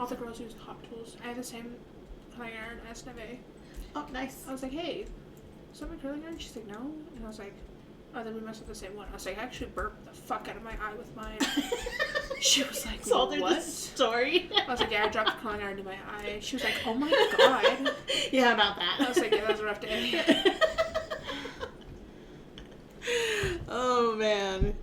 All the girls use Hot Tools. I have the same curling iron as Neve. Oh, nice. I was like, hey, is that my curling iron? She's like, no. And I was like, oh, then we must have the same one. I was like, I actually burped the fuck out of my eye with mine. She was like, told her what? the story. I was like, yeah, I dropped the curling iron into my eye. She was like, oh my god. Yeah, about that. I was like, yeah, that was a rough day. Oh, man.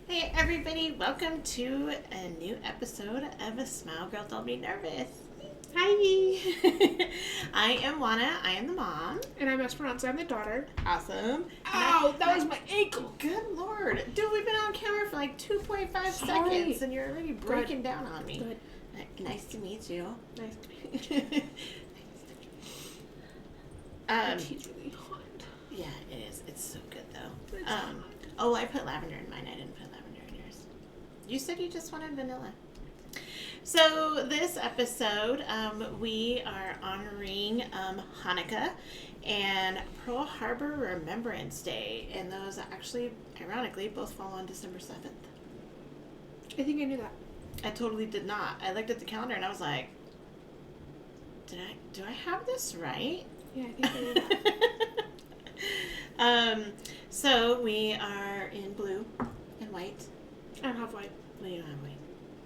Hey everybody, welcome to a new episode of Smile Girl Don't Be Nervous. Hi! I am Juana, I am the mom. And I'm Esperanza, I'm the daughter. Awesome. Ow, that was my ankle. Good lord. Dude, we've been on camera for like 2.5 seconds and you're already breaking down on me. Good. Nice to meet you. Nice to meet you. The tea's really hot. Yeah, it is. It's so good though. It's hot. Oh, I put lavender in mine. I didn't put lavender in yours. You said you just wanted vanilla. So this episode, we are honoring Hanukkah and Pearl Harbor Remembrance Day. And those actually, ironically, both fall on December 7th. I think I knew that. I totally did not. I looked at the calendar and I was like, do I have this right? Yeah, I think I knew that. So we are in blue and white. I don't have white. Well, you don't have white.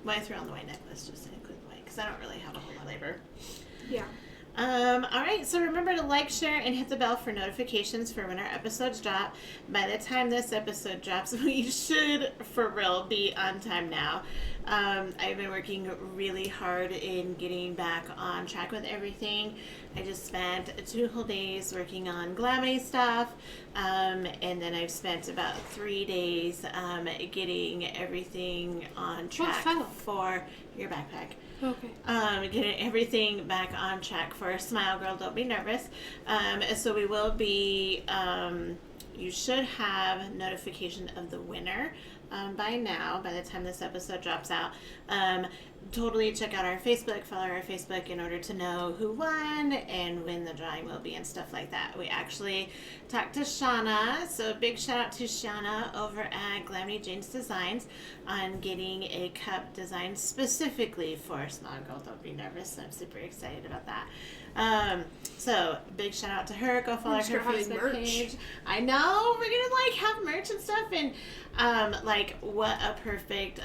Well, I threw on the white necklace just to include the white because I don't really have a whole lot of labor. Yeah. All right, so remember to like, share, and hit the bell for notifications for when our episodes drop. By the time this episode drops, we should, for real, be on time now. I've been working really hard in getting back on track with everything. I just spent 2 whole days working on glammy stuff, and then I've spent about 3 days getting everything on track for your backpack. Okay. Getting everything back on track for Smile Girl Don't Be Nervous. So we will be, you should have notification of the winner by now, by the time this episode drops out. Totally check out our Facebook, follow our Facebook in order to know who won and when the drawing will be and stuff like that. We actually talked to Shauna, so big shout out to Shauna over at Glammy Jane's Designs on getting a cup designed specifically for Smile Girl Don't Be Nervous. So I'm super excited about that. So big shout out to her. Go follow her Facebook page. I know we're gonna have merch and stuff, and what a perfect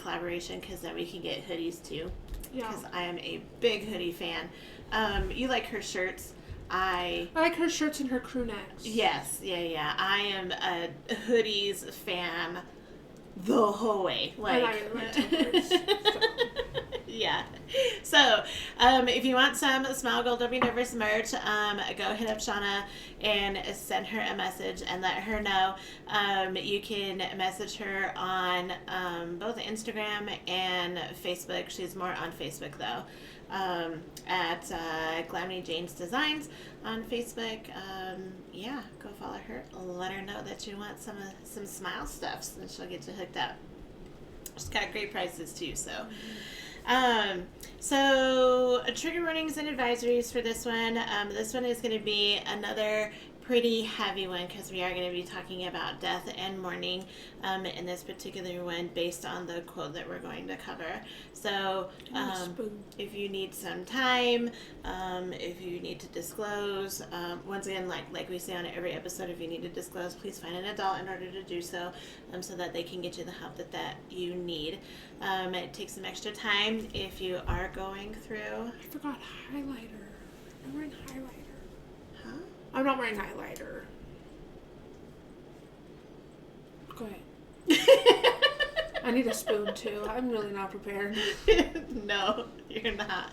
collaboration because then we can get hoodies too. Yeah. Because I am a big hoodie fan. You like her shirts. I like her shirts and her crew necks. Yes, yeah. I am a hoodies fan the whole way. Yeah. So, if you want some Smile Girl Don't Be Nervous merch, go hit up Shauna and send her a message and let her know. You can message her on both Instagram and Facebook. She's more on Facebook though. At Glammy Jane's Designs on Facebook. Go follow her. Let her know that you want some smile stuff, and she'll get you hooked up. She's got great prices too, so. So trigger warnings and advisories for this one. This one is going to be another pretty heavy one because we are going to be talking about death and mourning in this particular one based on the quote that we're going to cover. So if you need some time, if you need to disclose, once again, like we say on every episode, if you need to disclose, please find an adult in order to do so, so that they can get you the help that you need. It takes some extra time if you are going through. I forgot highlighter. I'm wearing highlighter. Huh? I'm not wearing highlighter. Go ahead. I need a spoon too. I'm really not prepared. No, you're not.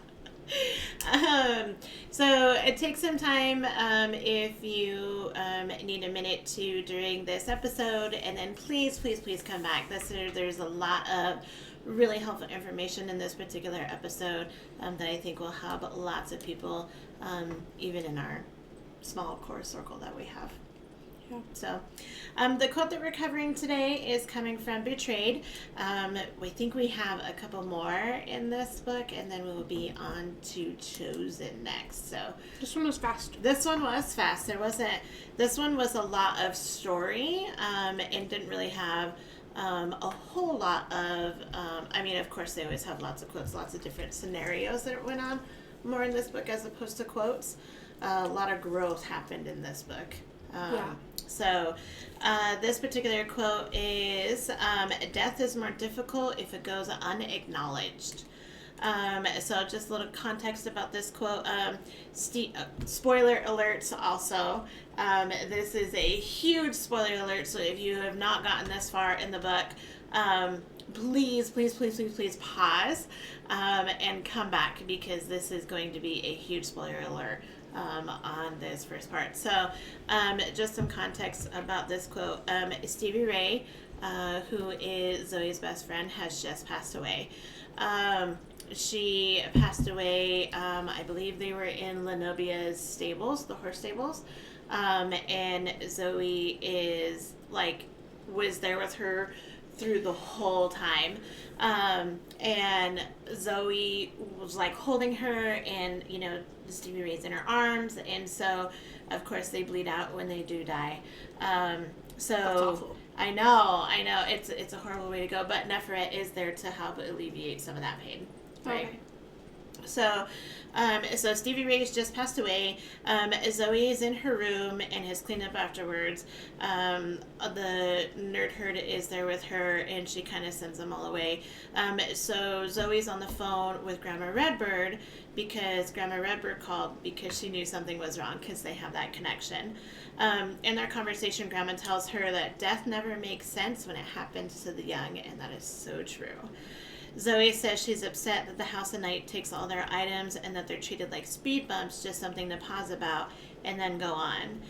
So it takes some time if you need a minute to during this episode, and then please come back. There's a lot of really helpful information in this particular episode that I think will help lots of people, even in our small core circle that we have. Yeah. So, the quote that we're covering today is coming from Betrayed. We think we have a couple more in this book, and then we'll be on to Chosen next. So This one was fast. this one was fast. This one was a lot of story, and didn't really have a whole lot of, of course they always have lots of quotes, lots of different scenarios that went on more in this book as opposed to quotes. A lot of growth happened in this book. So this particular quote is, death is more difficult if it goes unacknowledged. So just a little context about this quote. Spoiler alerts also. This is a huge spoiler alert, so if you have not gotten this far in the book, please pause and come back, because this is going to be a huge spoiler alert on this first part. So just some context about this quote. Stevie Ray, who is Zoe's best friend, has just passed away. She passed away, I believe they were in Lenobia's stables, the horse stables, and Zoe was there with her through the whole time, and Zoe was holding her, and Stevie Ray's in her arms, and so of course they bleed out when they do die. So That's awful. I know it's a horrible way to go, but Neferet is there to help alleviate some of that pain, right? Okay. So Stevie Ray's just passed away. Zoe is in her room and has cleaned up afterwards. The nerd herd is there with her, and she kind of sends them all away. So Zoe's on the phone with Grandma Redbird, because Grandma Redbird called because she knew something was wrong, because they have that connection. In their conversation, Grandma tells her that death never makes sense when it happens to the young, and that is so true. Zoe says she's upset that the House of Night takes all their items and that they're treated like speed bumps, just something to pause about and then go on.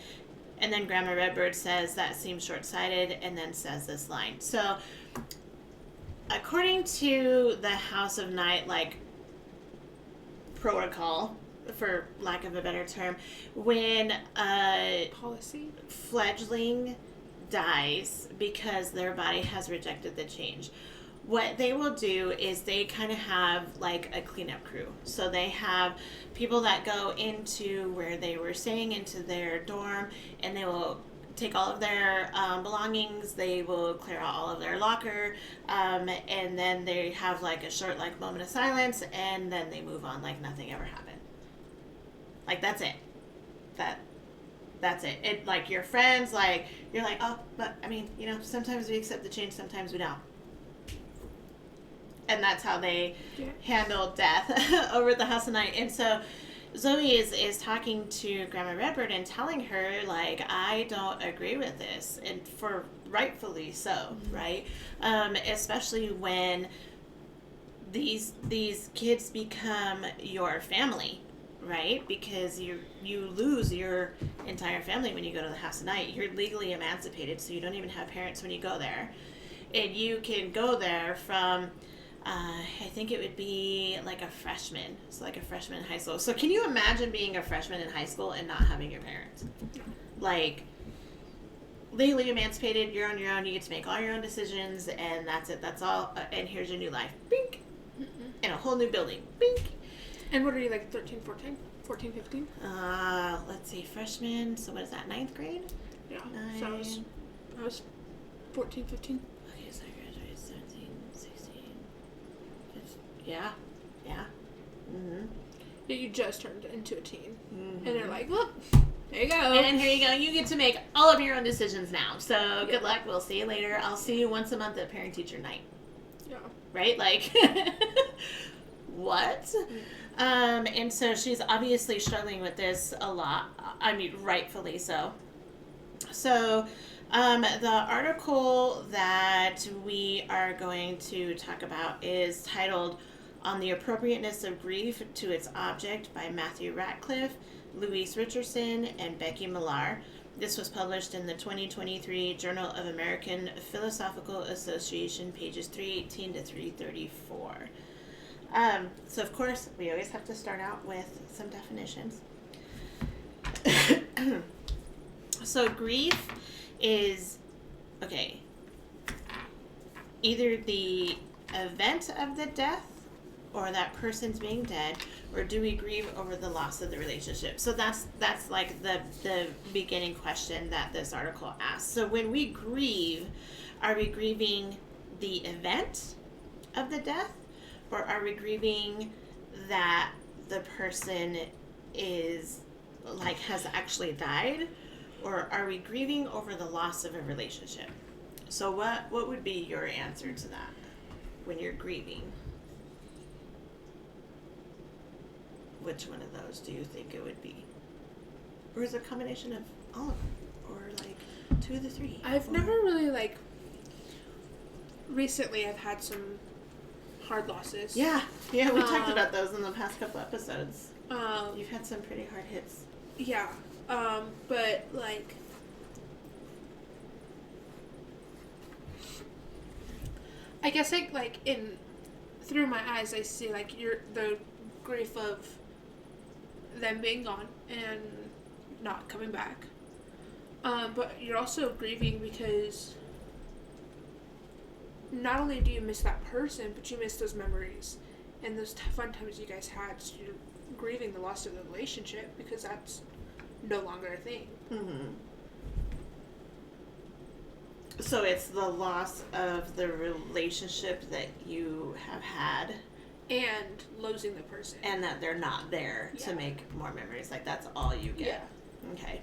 And then Grandma Redbird says that seems short-sighted, and then says this line. So, according to the House of Night, protocol, for lack of a better term, when a Policy? fledgling dies because their body has rejected the change, what they will do is they kind of have a cleanup crew. So they have people that go into where they were staying, into their dorm, and they will take all of their belongings. They will clear out all of their locker, and then they have a short moment of silence, and then they move on like nothing ever happened. That's it. That's it. It your friends, you're oh, but sometimes we accept the change, sometimes we don't. And that's how they handle death over at the House of Night. And so Zoe is talking to Grandma Redbird and telling her, I don't agree with this. And for rightfully so, right? Especially when these kids become your family, right? Because you lose your entire family when you go to the House of Night. You're legally emancipated, so you don't even have parents when you go there. And you can go there from... I think it would be a freshman. So a freshman in high school. So can you imagine being a freshman in high school and not having your parents? Legally emancipated, you're on your own, you get to make all your own decisions, and that's it. That's all. And here's your new life. Bink. In a whole new building. Bink. And what are you, 13, 14? 14, 15? Let's see, freshman. So what is that, 9th grade? Yeah. So I was 14, 15. Okay, so I graduated 17, 16. Yeah. Mm-hmm. Yeah, you just turned into a teen. Mm-hmm. And they're look, there you go. And here you go. You get to make all of your own decisions now. So good luck. We'll see you later. I'll see you once a month at parent-teacher night. Yeah. Right? What? Mm-hmm. And so she's obviously struggling with this a lot. I mean, rightfully so. So... the article that we are going to talk about is titled On the Appropriateness of Grief to Its Object by Matthew Ratcliffe, Louise Richardson, and Becky Millar. This was published in the 2023 Journal of American Philosophical Association, pages 318 to 334. So, of course, we always have to start out with some definitions. So, grief is, okay, either the event of the death or that person's being dead, or do we grieve over the loss of the relationship? So that's like the beginning question that this article asks. So when we grieve, are we grieving the event of the death, or are we grieving that the person is like has actually died, or are we grieving over the loss of a relationship? So what would be your answer to that when you're grieving? Which one of those do you think it would be? Or is it a combination of all of them? Or like 2 of the 3? I've never really like, recently I've had some hard losses. Yeah, we talked about those in the past couple episodes. You've had some pretty hard hits. Yeah, but like, I guess like in through my eyes I see like the grief of them being gone and not coming back. But you're also grieving because not only do you miss that person, but you miss those memories and those fun times you guys had. So you're grieving the loss of the relationship because that's no longer a thing. Mm-hmm. So it's the loss of the relationship that you have had. And losing the person. And that they're not there to make more memories. Like, that's all you get. Yeah. Okay.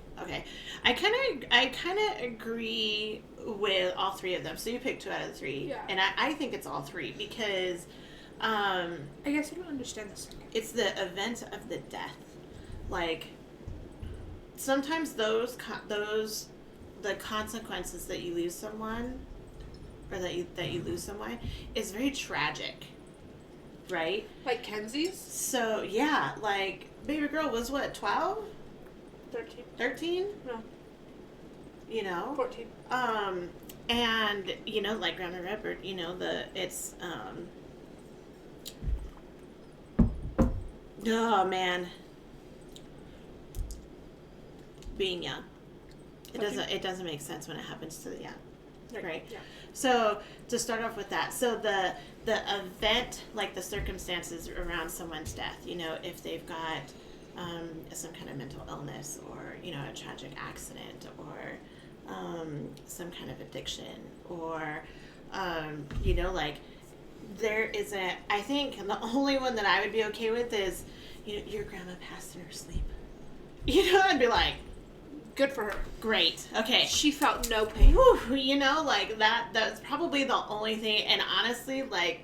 I kind of agree with all 3 of them. So you picked 2 out of the 3. Yeah. And I think it's all 3 because... I guess I don't understand this. It's the event of the death. Like, sometimes the consequences that you lose someone, or that you lose someone, is very tragic. Right? Like Kenzie's? So, yeah, like, baby girl was what, 12? 13. 13? No. You know? 14. And, you know, like Grandma Redbird, you know, oh, man. Being young. It doesn't make sense when it happens to the young. Right? Yeah. So, to start off with that, so the event, like the circumstances around someone's death, you know, if they've got some kind of mental illness, or, you know, a tragic accident, or some kind of addiction, or, you know, like, there isn't, I think the only one that I would be okay with is, you know, your grandma passed in her sleep. You know, I'd be like, good for her. Great. Okay. She felt no pain. Whew, you know, like, that's probably the only thing, and honestly, like,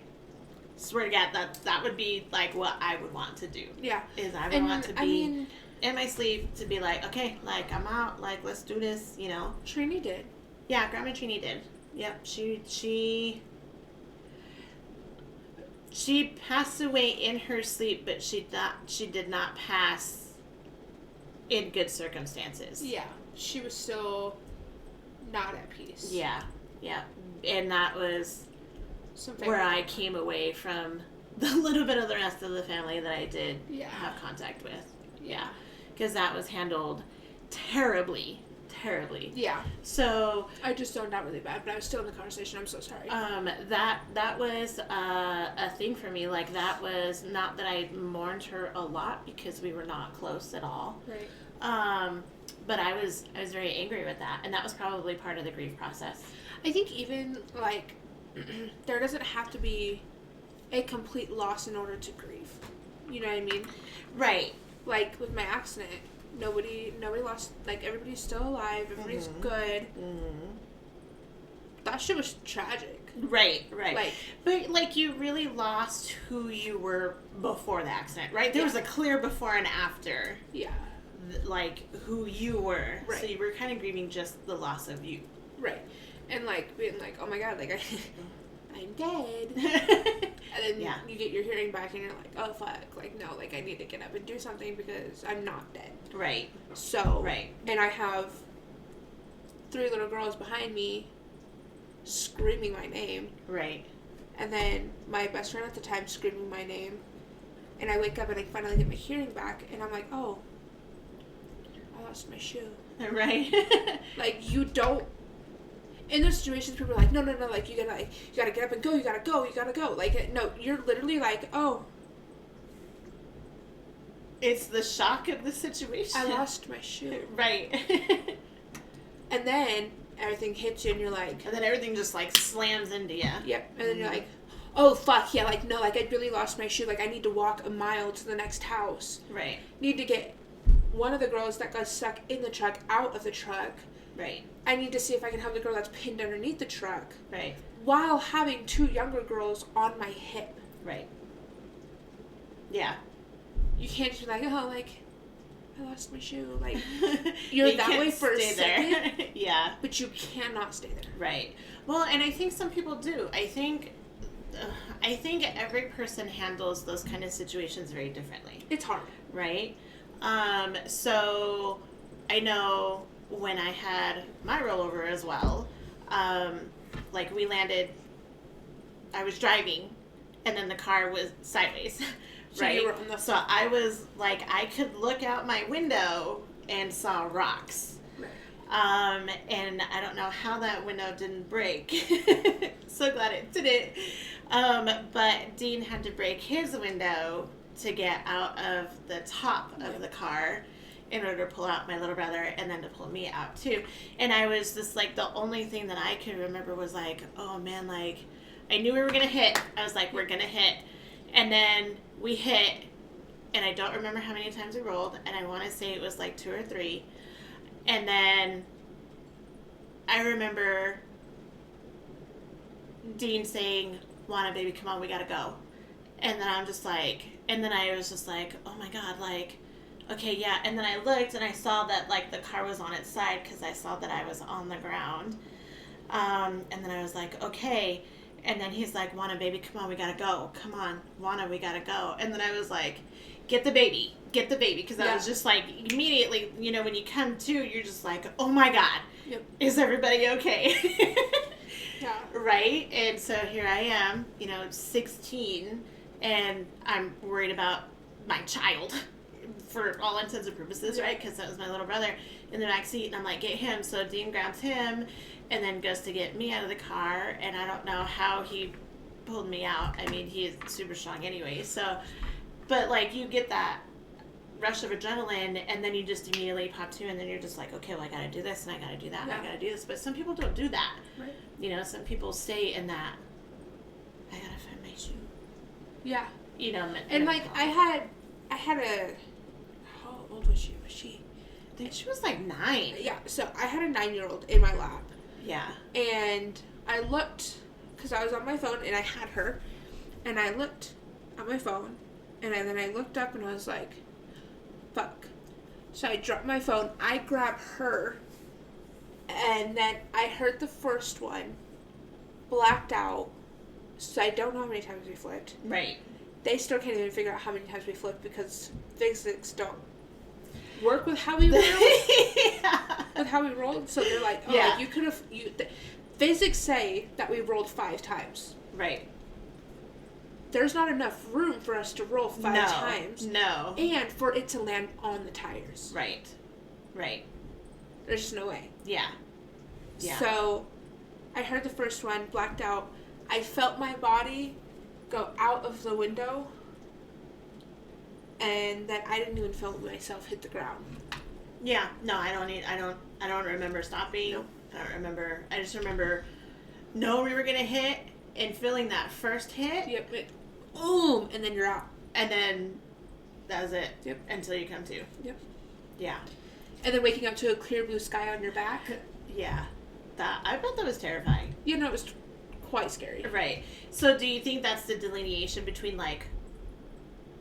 swear to God, that would be, like, what I would want to do. Yeah. Is I would want to be in my sleep, to be like, okay, like, I'm out, like, let's do this, you know. Trini did. Yeah, Grandma Trini did. Yep, she passed away in her sleep, but she did not pass in good circumstances. Yeah, she was still not at peace. Yeah, and that was where I came away from the little bit of the rest of the family that I did have contact with. Yeah, because that was handled terribly. Yeah. So I just zoned out really bad, but I was still in the conversation. I'm so sorry. That was a thing for me. Like, that was not that I mourned her a lot, because we were not close at all. Right. But I was very angry with that, and that was probably part of the grief process. I think even like there doesn't have to be a complete loss in order to grieve. You know what I mean? Right. Like with my accident, nobody lost. Like, everybody's still alive. Everybody's good. Mm-hmm. That shit was tragic. Right. Like, but, like, you really lost who you were before the accident, right? There was a clear before and after. Yeah. Like, who you were. Right. So you were kind of grieving just the loss of you. Right. And, like, being like, oh my God, like, I'm dead. And then you get your hearing back and you're like, oh fuck, like, no, like, I need to get up and do something because I'm not dead. Right. So. Right. And I have 3 little girls behind me screaming my name. Right. And then my best friend at the time screaming my name. And I wake up and I finally get my hearing back and I'm like, oh, I lost my shoe. Right. Like, you don't in those situations, people are like, no, like, you gotta get up and go, you gotta go. Like, no, you're literally like, oh. It's the shock of the situation. I lost my shoe. Right. And then everything hits you and you're like. And then everything just, like, slams into you. Yep. And then you're like, oh, fuck, yeah, like, no, like, I really lost my shoe. Like, I need to walk a mile to the next house. Right. Need to get one of the girls that got stuck in the truck out of the truck. Right. I need to see if I can help the girl that's pinned underneath the truck. Right. While having 2 younger girls on my hip. Right. Yeah. You can't just be like, oh, like, I lost my shoe. Like, you're that way for a second. Yeah. But you cannot stay there. Right. Well, and I think some people do. I think every person handles those kind of situations very differently. It's hard. Right? So I know when I had my rollover as well, like we landed, I was driving and then the car was sideways. So right? you were on the So I was like, I could look out my window and saw rocks. Right. And I don't know how that window didn't break. So glad it didn't. But Dean had to break his window to get out of the top of the car in order to pull out my little brother and then to pull me out too. And I was just like, the only thing that I could remember was like, oh man, like I knew we were going to hit. I was like, we're going to hit. And then we hit, and I don't remember how many times we rolled, and I want to say it was like 2 or 3. And then I remember Dean saying, Juana, baby, come on, we gotta go. And then I'm just like, and then I was just like, oh my God, like, okay, yeah. And then I looked, and I saw that, like, the car was on its side, because I saw that I was on the ground. And then I was like, okay. And then he's like, Juana, baby, come on, we gotta go. Come on, Juana, we gotta go. And then I was like, get the baby. Because I was just like, immediately, you know, when you come to, you're just like, oh my God, is everybody okay? Yeah. Right? And so here I am, 16, and I'm worried about my child for all intents and purposes, right? Because that was my little brother in the back seat, and I'm like, get him. So Dean grabs him and then goes to get me out of the car, and I don't know how he pulled me out. I mean, he is super strong anyway. So, but like, you get that rush of adrenaline, and then you just immediately pop to, and then you're just like, okay, well, I gotta do this, and I gotta do that, and I gotta do this. But some people don't do that. Right. Some people stay in that, I gotta find my shoe. Yeah. And like, I had a, how old was she? I think she was like 9. Yeah, so I had a 9-year-old in my lap. Yeah. And I looked, because I was on my phone, and I had her, and I looked at my phone, and then I looked up, and I was like, fuck. So I dropped my phone, I grabbed her, and then I heard the first one, blacked out, so I don't know how many times we flipped. Right. They still can't even figure out how many times we flipped, because physics don't work with how we rolled. With how we rolled, so they're like, oh, you could have, physics say that we rolled 5 times. Right. There's not enough room for us to roll 5 times. No. And for it to land on the tires. Right. There's just no way. Yeah. So, I heard the first one, blacked out. I felt my body go out of the window, and then I didn't even feel myself hit the ground. Yeah. No, I don't remember stopping. Nope. I don't remember. I just remember knowing we were gonna hit and feeling that first hit. Yep. Boom, and then you're out. And then that was it. Yep. Until you come to. Yep. Yeah. And then waking up to a clear blue sky on your back. Yeah. I bet that was terrifying. It was quite scary. Right. So do you think that's the delineation between, like,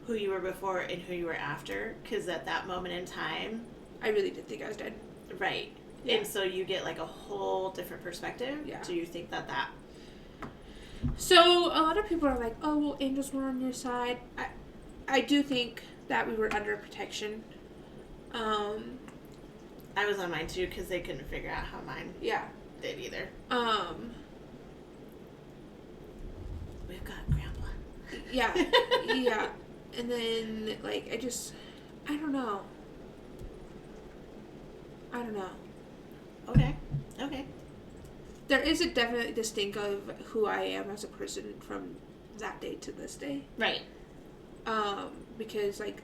who you were before and who you were after? Because at that moment in time, I really did think I was dead. Right. Yeah. And so you get, like, a whole different perspective? Yeah. Do you think that? So, a lot of people are like, oh, well, angels were on your side. I do think that we were under protection. I was on mine, too, because they couldn't figure out how mine did either. We've got Grandpa. Yeah. Yeah. And then, like, I don't know. there is a definite distinct of who I am as a person from that day to this day. Right. Because, like,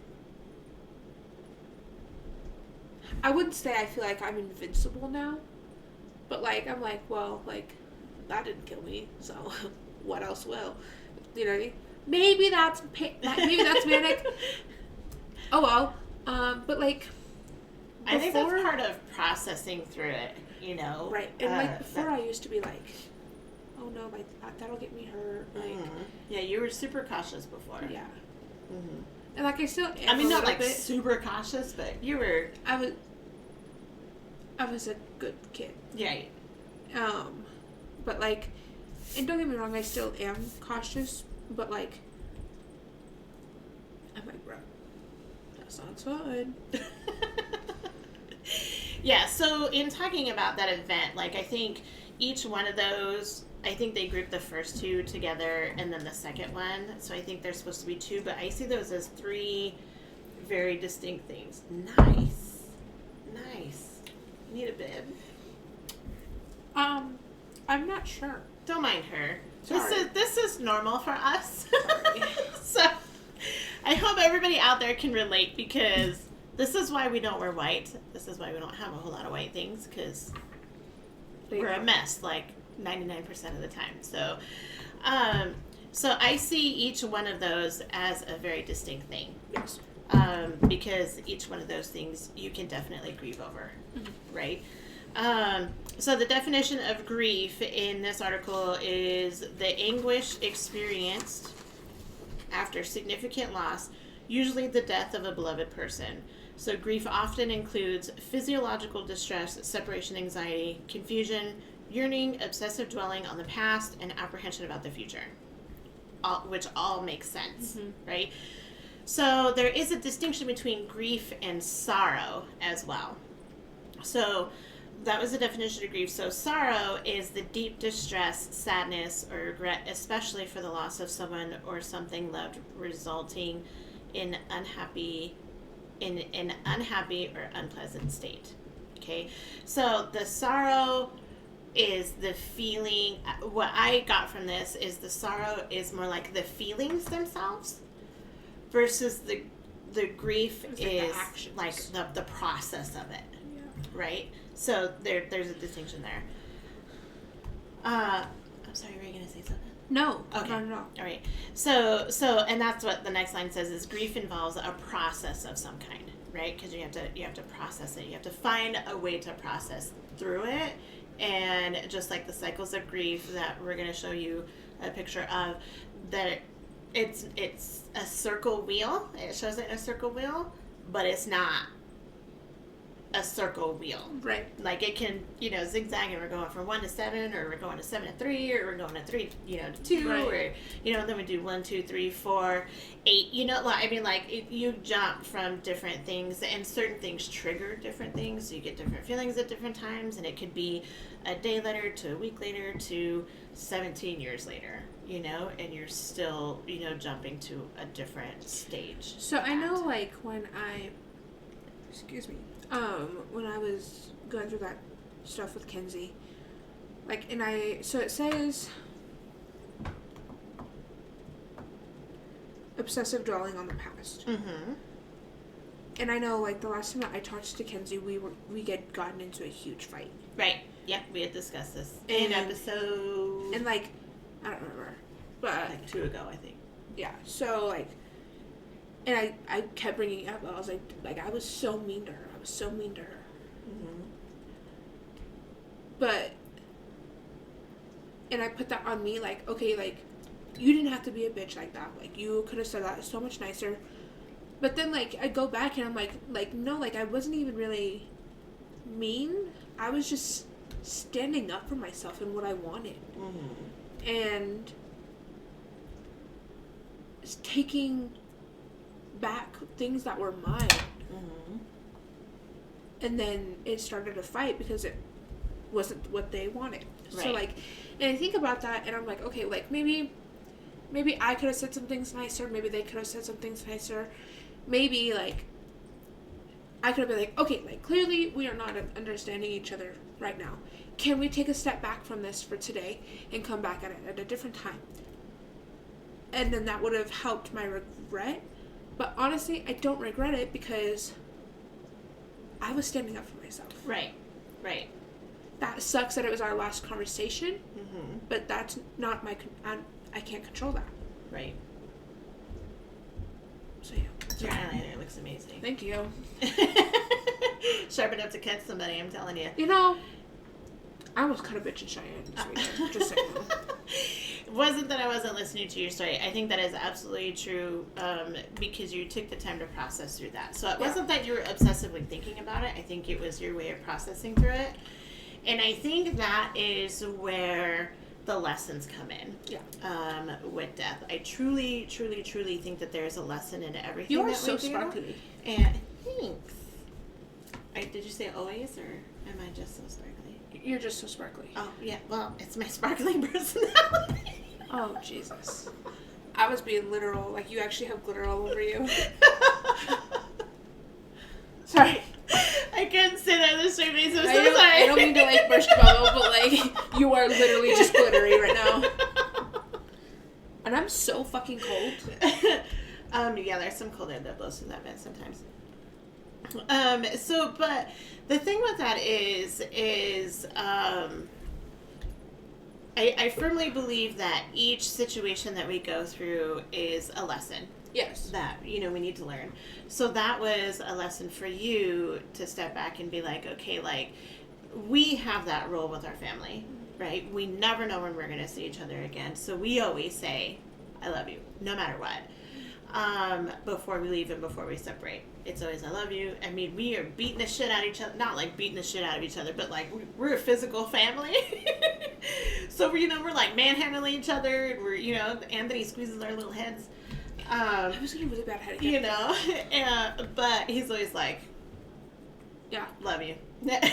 I wouldn't say I feel like I'm invincible now, but, like, I'm like, well, like, that didn't kill me, so what else will? You know what I mean? Maybe that's manic. Oh, well. But, like, I think that's part of processing through it, you know? Right. And, like, before I used to be like, oh, no, that'll get me hurt. Like, yeah, you were super cautious before. Yeah. Mm-hmm. And, like, I still am I mean, not, like, bit. super cautious, but you were... I was a good kid. Yeah. But, like, and don't get me wrong, I still am cautious, but, like, I'm like, bro, that sounds fun. Yeah, so in talking about that event, like, I think each one of those, I think they grouped the first two together and then the second one, so I think there's supposed to be two, but I see those as three very distinct things. Nice. You need a bib? I'm not sure. Don't mind her. Sorry. This is normal for us. Sorry. So I hope everybody out there can relate, because this is why we don't wear white. This is why we don't have a whole lot of white things, because we're a mess like 99% of the time. So so I see each one of those as a very distinct thing. Yes. Because each one of those things you can definitely grieve over, Mm-hmm. right? So the definition of grief in this article is the anguish experienced after significant loss, usually the death of a beloved person. So grief often includes physiological distress, separation anxiety, confusion, yearning, obsessive dwelling on the past, and apprehension about the future, which all makes sense, right? So there is a distinction between grief and sorrow as well. So that was the definition of grief. So sorrow is the deep distress, sadness, or regret, especially for the loss of someone or something loved, resulting in an unhappy or unpleasant state. Okay, so the sorrow is the feeling. What I got from this is the sorrow is more like the feelings themselves, versus the grief is like the process of it. Yeah. Right? So there's a distinction there. I'm sorry, were you going to say something? No. Okay. Not at all. All right. So, and that's what the next line says, is grief involves a process of some kind, right? Because you have to process it. You have to find a way to process through it. And just like the cycles of grief that we're going to show you a picture of, that it's a circle wheel. It shows it in a circle wheel, but it's not a circle wheel. Right. Like it can, zigzag, and we're going from 1 to 7, or we're going to 7 to 3, or we're going to 3, to 2, Right. or, then we do 1, 2, 3, 4, 8, you jump from different things, and certain things trigger different things. So you get different feelings at different times, and it could be a day later to a week later to 17 years later, and you're still, jumping to a different stage. So I know, like, when I was going through that stuff with Kenzie, like, so it says obsessive dwelling on the past. Mm-hmm. And I know, like, the last time that I talked to Kenzie, we had gotten into a huge fight. Right. Yep, we had discussed this in episode... And, like, I don't remember, but... Like 2 ago, I think. Yeah, so, like, and I kept bringing it up. I was like, I was so mean to her. Mm-hmm. But, and I put that on me, like, okay, like, you didn't have to be a bitch like that. Like, you could have said that so much nicer. But then, like, I go back and I'm like, no, like, I wasn't even really mean. I was just standing up for myself and what I wanted. Mm-hmm. And taking back things that were mine. Mm-hmm. And then it started a fight because it wasn't what they wanted. Right. So, like, and I think about that and I'm like, okay, like, maybe I could have said some things nicer. Maybe they could have said some things nicer. Maybe, like, I could have been like, okay, like, clearly we are not understanding each other right now. can we take a step back from this for today and come back at it at a different time? And then that would have helped my regret. But honestly, I don't regret it because I was standing up for myself. Right. That sucks that it was our last conversation, but that's not I can't control that. Right. So yeah. Your eyeliner looks amazing. Thank you. Sharp enough to catch somebody, I'm telling you. You know, I was kind of bitching Cheyenne this weekend. Just saying. It wasn't that I wasn't listening to your story. I think that is absolutely true, because you took the time to process through that. So it wasn't that you were obsessively thinking about it. I think it was your way of processing through it. And I think that is where the lessons come in. Yeah. With death. I truly, truly, truly think that there's a lesson in everything You are that so we do. sparkly. And thanks. Did you say always, or am I just so sparkly? You're just so sparkly. Oh, yeah. Well, it's my sparkling personality. Oh, Jesus. I was being literal. Like, you actually have glitter all over you. Sorry. I couldn't say that with a straight face. I'm so sorry. I don't mean to, like, burst your bubble, but, like, you are literally just glittery right now. And I'm so fucking cold. Yeah, there's some cold air that blows through that vent sometimes. But the thing with that is I firmly believe that each situation that we go through is a lesson. Yes. That, we need to learn. So that was a lesson for you to step back and be like, okay, like, we have that role with our family, right? We never know when we're going to see each other again. So we always say, I love you, no matter what. Before we leave and before we separate. It's always, I love you. I mean, we are beating the shit out of each other. Not like beating the shit out of each other, but like we're a physical family. So, we're like manhandling each other. And we're, Anthony squeezes our little heads. I was getting really bad headache. But he's always like, yeah, love you. Love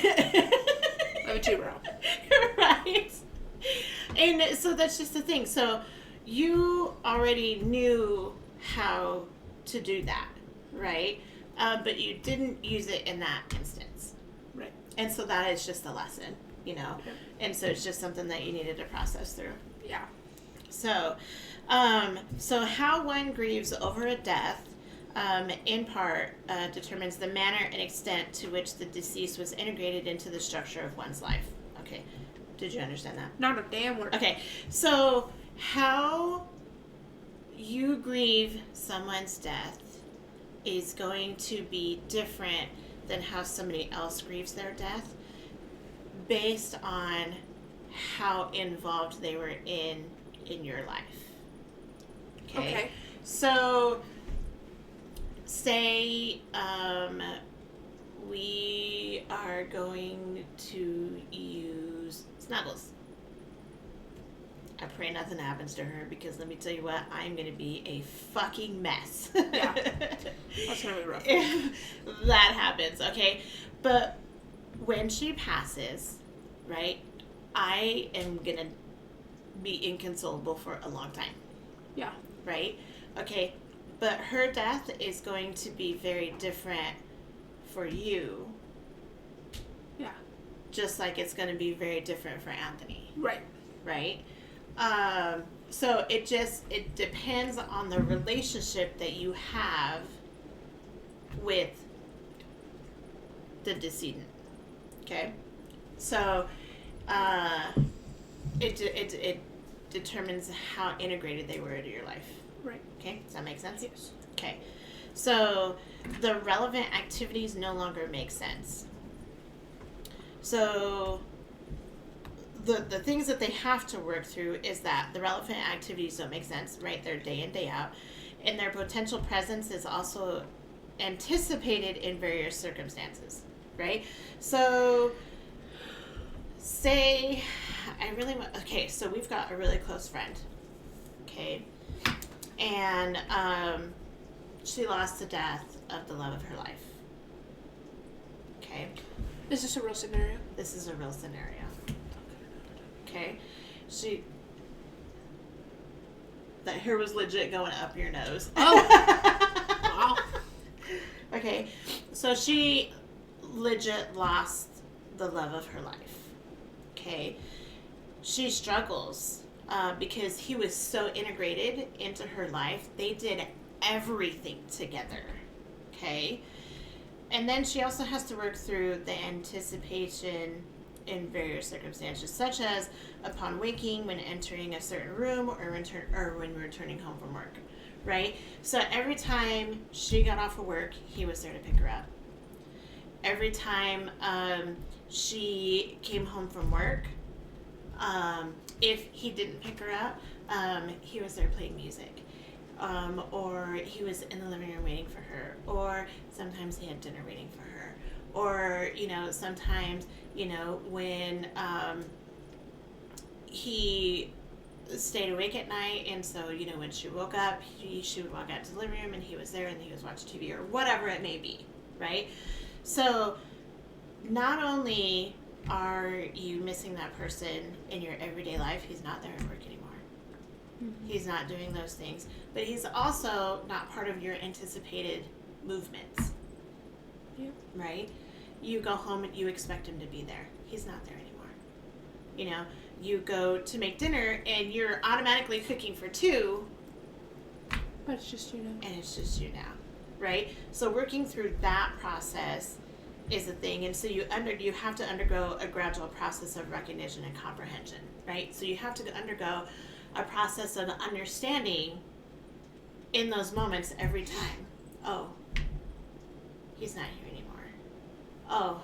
you too, bro. Right. And so that's just the thing. So you already knew how to do that, right? But you didn't use it in that instance. Right. And so that is just a lesson, Yeah. And so it's just something that you needed to process through. Yeah. So, so how one grieves over a death, in part, determines the manner and extent to which the deceased was integrated into the structure of one's life. Okay. Did you understand that? Not a damn word. Okay. So how you grieve someone's death is going to be different than how somebody else grieves their death based on how involved they were in your life. Okay. So say we are going to use Snuggles. I pray nothing happens to her because let me tell you what, I'm going to be a fucking mess. Yeah. That's going to be rough. If that happens, okay? But when she passes, right, I am going to be inconsolable for a long time. Yeah. Right? Okay. But her death is going to be very different for you. Yeah. Just like it's going to be very different for Anthony. Right. Right? So it depends on the relationship that you have with the decedent. Okay? So, it determines how integrated they were into your life. Right. Okay? Does that make sense? Yes. Okay. So, the relevant activities no longer make sense. So, the things that they have to work through is that the relevant activities don't make sense, right? They're day in, day out. And their potential presence is also anticipated in various circumstances, right? So, say, okay, so we've got a really close friend, okay? And she lost the death of the love of her life, okay? Is this a real scenario? This is a real scenario. Okay, that hair was legit going up your nose. Oh, wow. Okay, so she legit lost the love of her life. okay, she struggles because he was so integrated into her life. They did everything together, okay? And then she also has to work through the anticipation in various circumstances, such as upon waking, when entering a certain room, or when returning home from work, right? So every time she got off of work, he was there to pick her up. Every time she came home from work, if he didn't pick her up, he was there playing music. Or he was in the living room waiting for her, or sometimes he had dinner waiting for her, or, sometimes, when he stayed awake at night, and so, when she woke up, she would walk out to the living room, and he was there, and he was watching TV, or whatever it may be, right? So, not only are you missing that person in your everyday life, he's not there at work anymore. Mm-hmm. He's not doing those things. But he's also not part of your anticipated movements. Yeah. Right? You go home and you expect him to be there. He's not there anymore. You go to make dinner and you're automatically cooking for two. But it's just you now. And it's just you now. Right? So working through that process is a thing. And so you have to undergo a gradual process of recognition and comprehension. Right? So you have to undergo a process of understanding in those moments every time. Oh, he's not here anymore. Oh,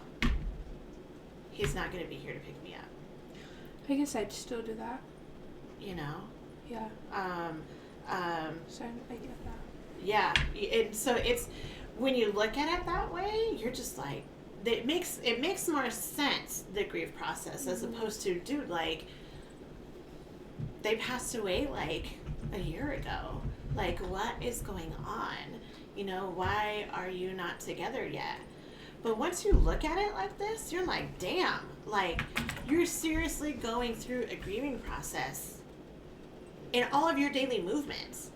he's not going to be here to pick me up. I guess I'd still do that. Yeah. So I get that. Yeah. And so it's, when you look at it that way, you're just like, it makes more sense, the grief process, as opposed to, dude, like, they passed away like a year ago. Like, what is going on? Why are you not together yet? But once you look at it like this, you're like, damn, like, you're seriously going through a grieving process in all of your daily movements,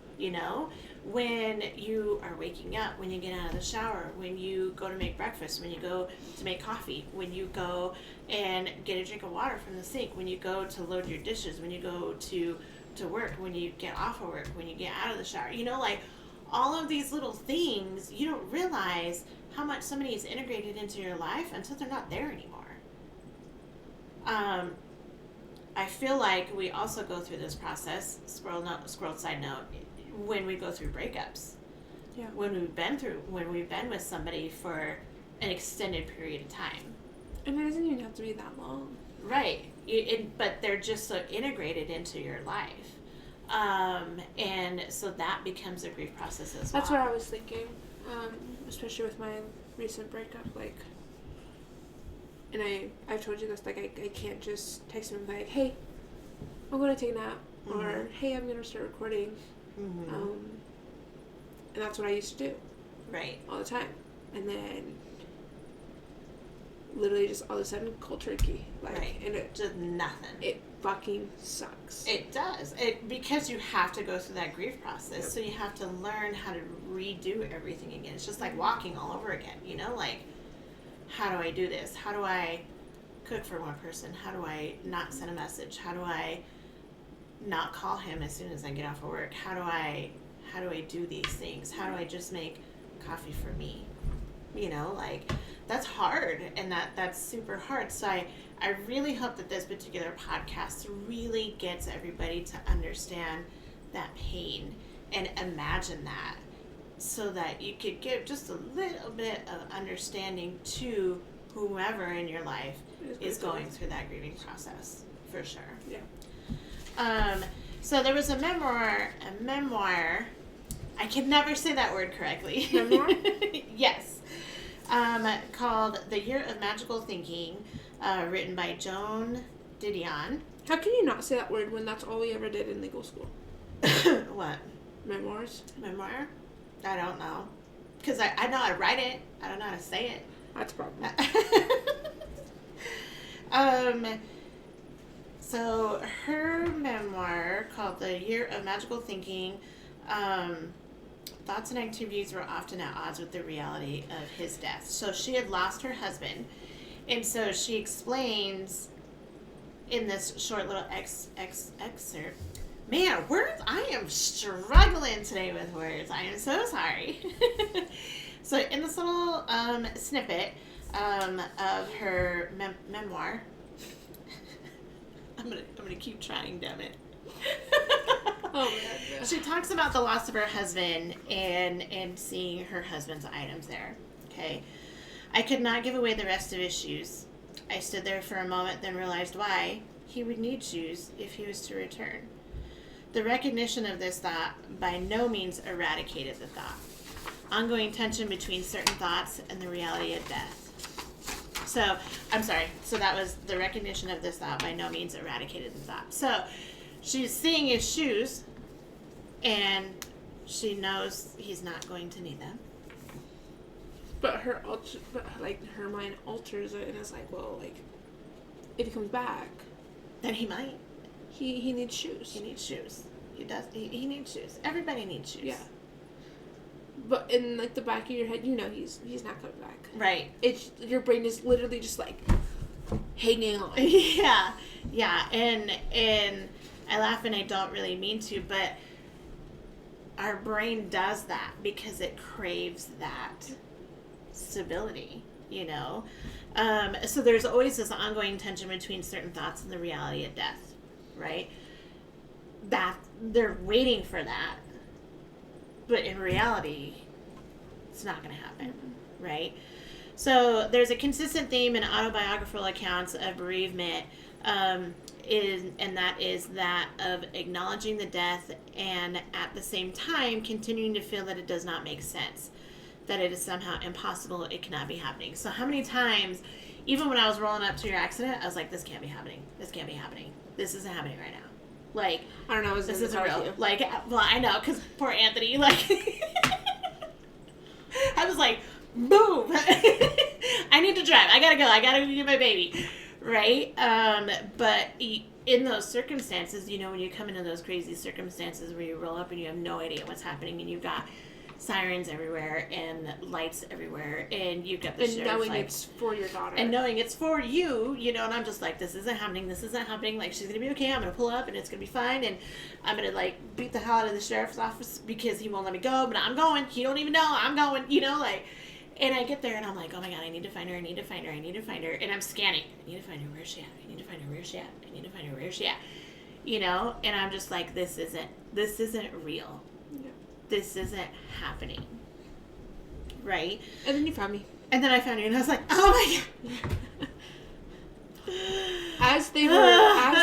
when you are waking up, when you get out of the shower, when you go to make breakfast, when you go to make coffee, when you go and get a drink of water from the sink, when you go to load your dishes, when you go to work, when you get off of work, when you get out of the shower, like, all of these little things, you don't realize how much somebody is integrated into your life until they're not there anymore. I feel like we also go through this process, scroll side note, when we go through breakups. Yeah. When we've been with somebody for an extended period of time. And it doesn't even have to be that long. Right. But they're just so integrated into your life. And so that becomes a grief process as well. That's what I was thinking, especially with my recent breakup, like, and I've told you this, like, I can't just text him and be like, hey, I'm going to take a nap, mm-hmm. or hey, I'm going to start recording, mm-hmm. And that's what I used to do. Right. All the time. And then literally just all of a sudden cold turkey. Like, right. And it just nothing. It fucking sucks. It does. Because you have to go through that grief process. Yep. So you have to learn how to redo everything again. It's just like walking all over again, like, how do I do this? How do I cook for one person? How do I not send a message? How do I not call him as soon as I get off of work? How do I do these things? How do I just make coffee for me? Like, that's hard, and that's super hard. So I really hope that this particular podcast really gets everybody to understand that pain and imagine that, so that you could give just a little bit of understanding to whomever in your life is going through that grieving process, for sure. Yeah. So there was a memoir, I can never say that word correctly. Memoir? Yes. Called The Year of Magical Thinking, written by Joan Didion. How can you not say that word when that's all we ever did in legal school? What? Memoirs? Memoir? I don't know. Because I know how to write it. I don't know how to say it. That's a problem. So her memoir, called The Year of Magical Thinking, thoughts and activities were often at odds with the reality of his death. So she had lost her husband, and so she explains in this short little excerpt. Man, words, I am struggling today with words. I am so sorry. So in this little snippet of her memoir, I'm gonna keep trying, damn it. Oh man. She talks about the loss of her husband and seeing her husband's items there. Okay. I could not give away the rest of his shoes. I stood there for a moment, then realized why he would need shoes if he was to return. The recognition of this thought by no means eradicated the thought. Ongoing tension between certain thoughts and the reality of death. So, I'm sorry. So that was the recognition of this thought by no means eradicated the thought. So, she's seeing his shoes, and she knows he's not going to need them. But her mind alters it, and it's like, well, like, if he comes back, Then he might. he needs shoes. He needs shoes. He does. He needs shoes. Everybody needs shoes. Yeah. But in like the back of your head, you know he's not coming back. Right. It's your brain is literally just like hanging on. Yeah. Yeah. And I laugh and I don't really mean to, but our brain does that because it craves that stability, you know? So there's always this ongoing tension between certain thoughts and the reality of death, right? That they're waiting for that, but in reality, it's not going to happen, right? So there's a consistent theme in autobiographical accounts of bereavement, and that is that of acknowledging the death and at the same time continuing to feel that it does not make sense, that it is somehow impossible, it cannot be happening. So how many times, even when I was rolling up to your accident, I was like, this can't be happening. This can't be happening. This isn't happening right now. Like, I don't know. This isn't real. Like, well, I know, because poor Anthony, like, I was like, boom. I need to drive. I gotta go. I gotta get my baby. Right? But in those circumstances, you know, when you come into those crazy circumstances where you roll up and you have no idea what's happening and you've got sirens everywhere and lights everywhere and you've got the sheriff, knowing like, it's for your daughter. And knowing it's for you, you know, and I'm just like, this isn't happening, like, she's gonna be okay, I'm gonna pull up and it's gonna be fine, and I'm gonna, like, beat the hell out of the sheriff's office because he won't let me go, but I'm going, he don't even know, I'm going, you know, like, and I get there and I'm like, oh my god, I need to find her, and I'm scanning, I need to find her, where's she at, you know, and I'm just like, this isn't real. Yeah. This isn't happening. Right? And then you found me. And then I found you and I was like, oh my god.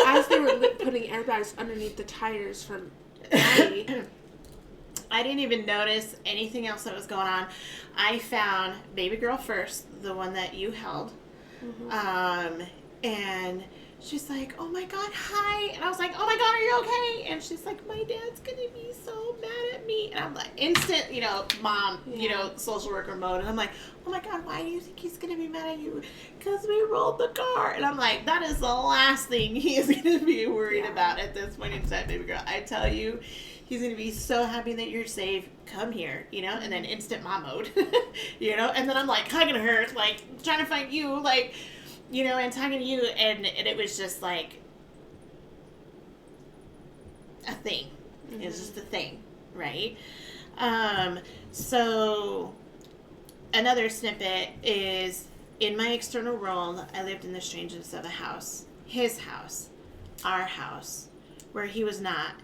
As they were putting airbags underneath the tires from Abby, I didn't even notice anything else that was going on. I found baby girl first, the one that you held. Mm-hmm. And she's like, oh my god, hi. And I was like, oh my god, are you okay? And she's like, my dad's gonna be so mad at me. And I'm like, instant, you know, mom, you know, social worker mode. And I'm like, oh my god, why do you think he's gonna be mad at you? Because we rolled the car. And I'm like, that is the last thing he is gonna be worried about at this point in time, baby girl. I tell you, he's gonna be so happy that you're safe. Come here, you know. And then instant mom mode, you know. And then I'm like hugging her, like trying to find you, like, you know, and talking to you, and it was just like a thing. Mm-hmm. It was just a thing, right? So another snippet is, in my external world, I lived in the strangeness of a house, his house, our house, where he was not,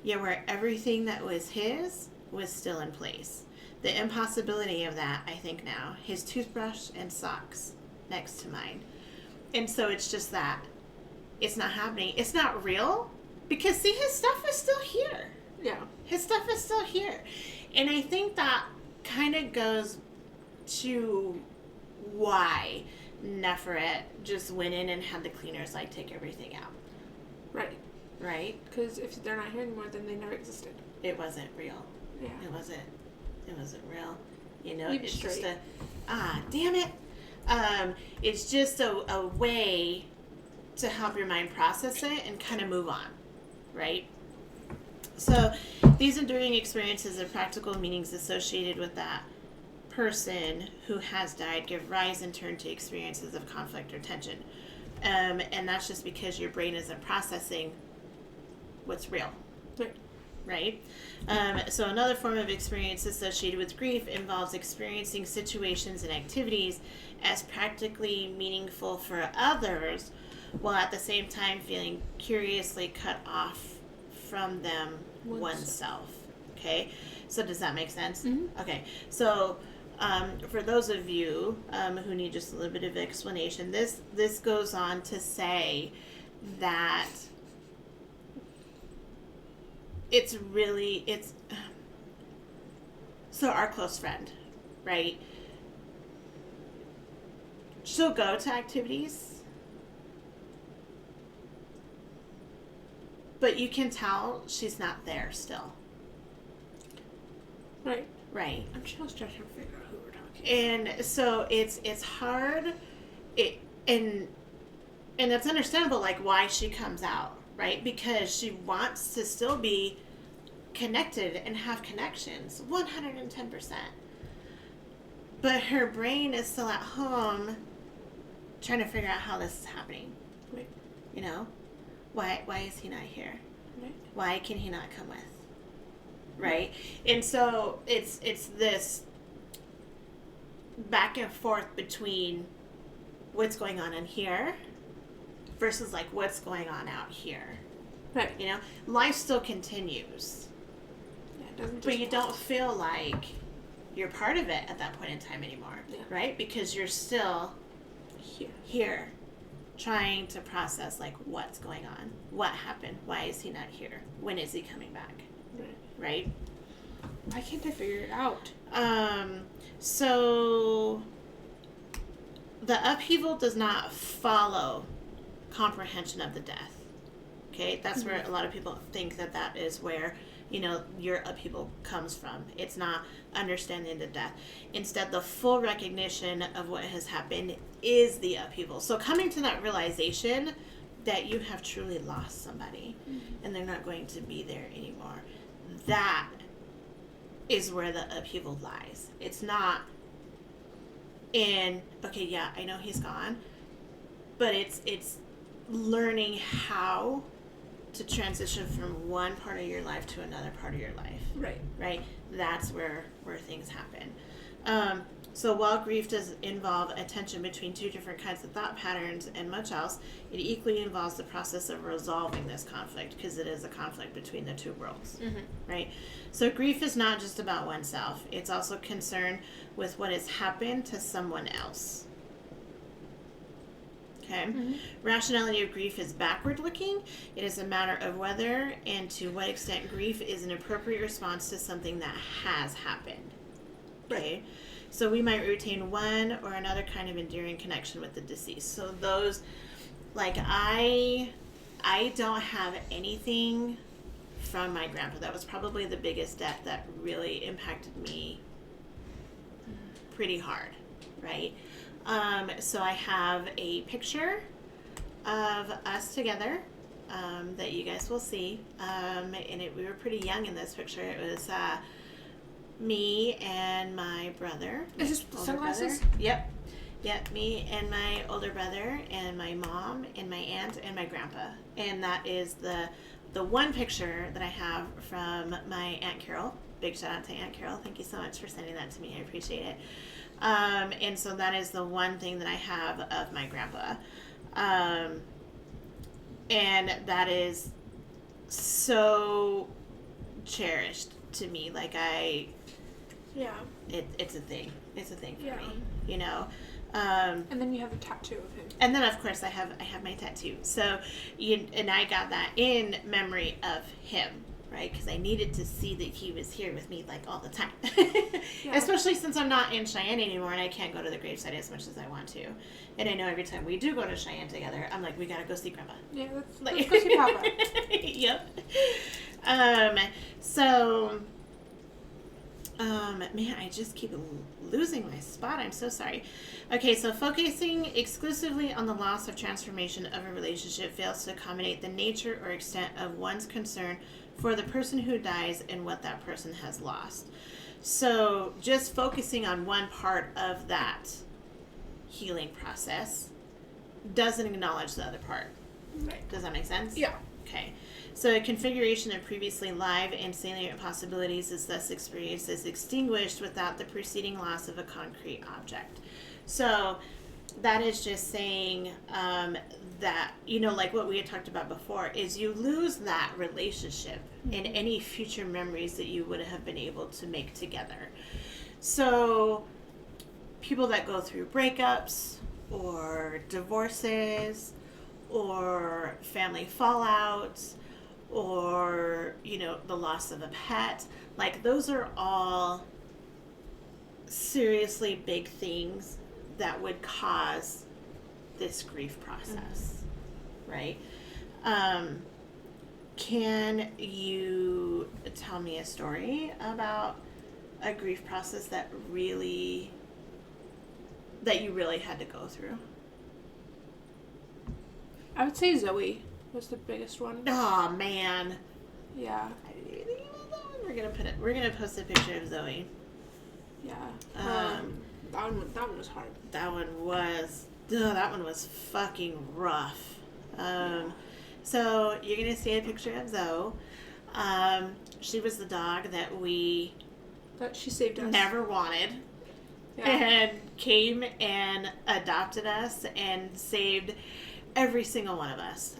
yet where everything that was his was still in place. The impossibility of that, I think now, his toothbrush and socks next to mine. And so it's just that it's not happening. It's not real because, see, his stuff is still here. Yeah. His stuff is still here. And I think that kind of goes to why Neferet just went in and had the cleaners, like, take everything out. Right. Right? Because if they're not here anymore, then they never existed. It wasn't real. Yeah. It wasn't real. You know, it's straight. Just damn it. It's just a way to help your mind process it and kind of move on, right? So these enduring experiences and practical meanings associated with that person who has died give rise in turn to experiences of conflict or tension. And that's just because your brain isn't processing what's real. Right? So another form of experience associated with grief involves experiencing situations and activities as practically meaningful for others, while at the same time feeling curiously cut off from them oneself. Okay? So does that make sense? Mm-hmm. Okay. So for those of you who need just a little bit of explanation, this goes on to say that it's so our close friend, right? She'll go to activities, but you can tell she's not there still. Right. Right. I'm just trying to figure out who we're talking And so it's hard, and it's understandable, like, why she comes out, right? Because she wants to still be connected and have connections, 110%. But her brain is still at home trying to figure out how this is happening. Right. You know? Why is he not here? Right. Why can he not come with? Right? And so it's this back and forth between what's going on in here versus like what's going on out here. Right. You know? Life still continues. Yeah, it doesn't just But you don't feel like you're part of it at that point in time anymore. Yeah. Right? Because you're still here trying to process like what's going on. What happened? Why is he not here? When is he coming back? Right? Why can't I figure it out? So the upheaval does not follow comprehension of the death. Okay? That's where a lot of people think that is where, you know, your upheaval comes from. It's not understanding the death. Instead, the full recognition of what has happened is the upheaval. So coming to that realization that you have truly lost somebody and they're not going to be there anymore. That is where the upheaval lies. It's not in, okay, yeah, I know he's gone, but it's learning how to transition from one part of your life to another part of your life. Right? That's where things happen. So while grief does involve a tension between two different kinds of thought patterns and much else, it equally involves the process of resolving this conflict, because it is a conflict between the two worlds. Right? So grief is not just about oneself. It's also concerned with what has happened to someone else. Okay. Rationality of grief is backward looking. It is a matter of whether and to what extent grief is an appropriate response to something that has happened. Okay. So we might retain one or another kind of enduring connection with the deceased. So those, like, I don't have anything from my grandpa. That was probably the biggest death that really impacted me pretty hard, right? So I have a picture of us together that you guys will see. And we were pretty young in this picture. It was me and my brother. Is this sunglasses? Brother. Yep, me and my older brother and my mom and my aunt and my grandpa. And that is the one picture that I have from my Aunt Carol. Big shout out to Aunt Carol. Thank you so much for sending that to me. I appreciate it. And so that is the one thing that I have of my grandpa. And that is so cherished to me. Like it's a thing. It's a thing for me, you know? And then you have a tattoo of him. And then of course I have my tattoo. So and I got that in memory of him. Right, because I needed to see that he was here with me like all the time. Especially since I'm not in Cheyenne anymore and I can't go to the gravesite as much as I want to. And I know every time we do go to Cheyenne together, I'm like, we gotta go see Grandma. Yeah, let's go see Papa. Yep. So, man, I just keep losing my spot. I'm so sorry. Okay, so focusing exclusively on the loss or transformation of a relationship fails to accommodate the nature or extent of one's concern for the person who dies and what that person has lost. So just focusing on one part of that healing process doesn't acknowledge the other part. Right. Does that make sense? Yeah. Okay. So a configuration of previously live and salient possibilities is thus experienced as extinguished without the preceding loss of a concrete object. So that is just saying that, like what we had talked about before, is you lose that relationship in any future memories that you would have been able to make together. So people that go through breakups or divorces or family fallouts or, the loss of a pet, like those are all seriously big things that would cause this grief process, right? Can you tell me a story about a grief process that you really had to go through? I would say Zoe was the biggest one. Oh man. Yeah. I didn't even think about that one. We're gonna post a picture of Zoe. Yeah. That one was hard. That one was fucking rough. So you're gonna see a picture of Zoe. She was the dog that she saved us. Never wanted. Yeah. And came and adopted us and saved every single one of us.